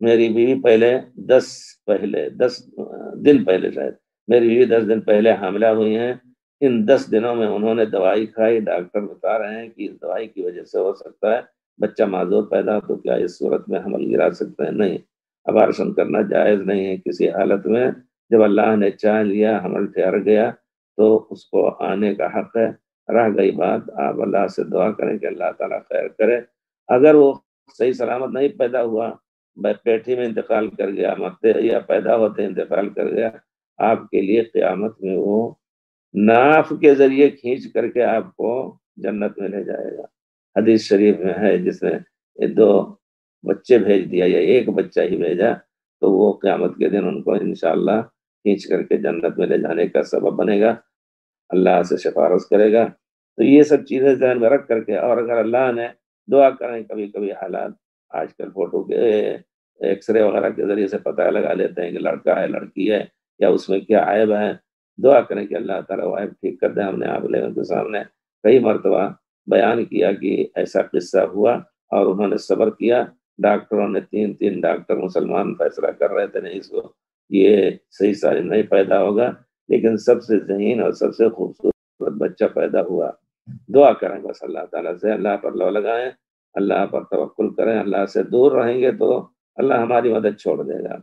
میری بیوی پہلے 10 دن پہلے شاید میری بیوی 10 دن پہلے حاملہ ہوئی ہیں. ان 10 دنوں میں انہوں نے دوائی کھائی. ڈاکٹر بتا رہے ہیں کہ اس دوائی کی وجہ سے ہو سکتا ہے بچہ معذور پیدا. تو کیا اس صورت میں حمل گرا سکتے ہیں؟ نہیں، ابارشن کرنا جائز نہیں ہے کسی حالت میں. جب اللہ نے چاہ لیا حمل ٹھہر گیا تو اس کو آنے کا حق ہے. رہ گئی بات، آپ اللہ سے دعا کریں کہ اللہ تعالیٰ خیر کرے. اگر وہ صحیح سلامت نہیں پیدا ہوا، پیٹھی میں انتقال کر گیا، مرتے یا پیدا ہوتے انتقال کر گیا، آپ کے لیے قیامت میں وہ ناف کے ذریعے کھینچ کر کے آپ کو جنت میں لے جائے گا. حدیث شریف میں ہے جس نے 2 بچے بھیج دیا یا ایک بچہ ہی بھیجا تو وہ قیامت کے دن ان کو انشاءاللہ کھینچ کر کے جنت میں لے جانے کا سبب بنے گا، اللہ سے سفارش کرے گا. تو یہ سب چیزیں ذہن میں رکھ کر کے، اور اگر اللہ نے دعا کریں، کبھی کبھی حالات آج کل فوٹو کے ایکس رے وغیرہ کے ذریعے سے پتہ لگا لیتے ہیں کہ لڑکا ہے لڑکی ہے یا اس میں کیا عیب ہے. دعا کریں کہ اللہ تعالیٰ وہ عیب ٹھیک کر دیں. ہم نے آپ لوگوں کے سامنے کئی مرتبہ بیان کیا کہ ایسا قصہ ہوا اور انہوں نے صبر کیا. ڈاکٹروں نے 3 ڈاکٹر مسلمان فیصلہ کر رہے تھے نہیں اس کو یہ صحیح سالم نہیں پیدا ہوگا، لیکن سب سے ذہین اور سب سے خوبصورت بچہ پیدا ہوا. دعا کریں بس اللہ تعالیٰ سے، اللہ پر لو لگائیں، اللہ پر توکل کریں. اللہ سے دور رہیں گے تو اللہ ہماری مدد چھوڑ دے گا.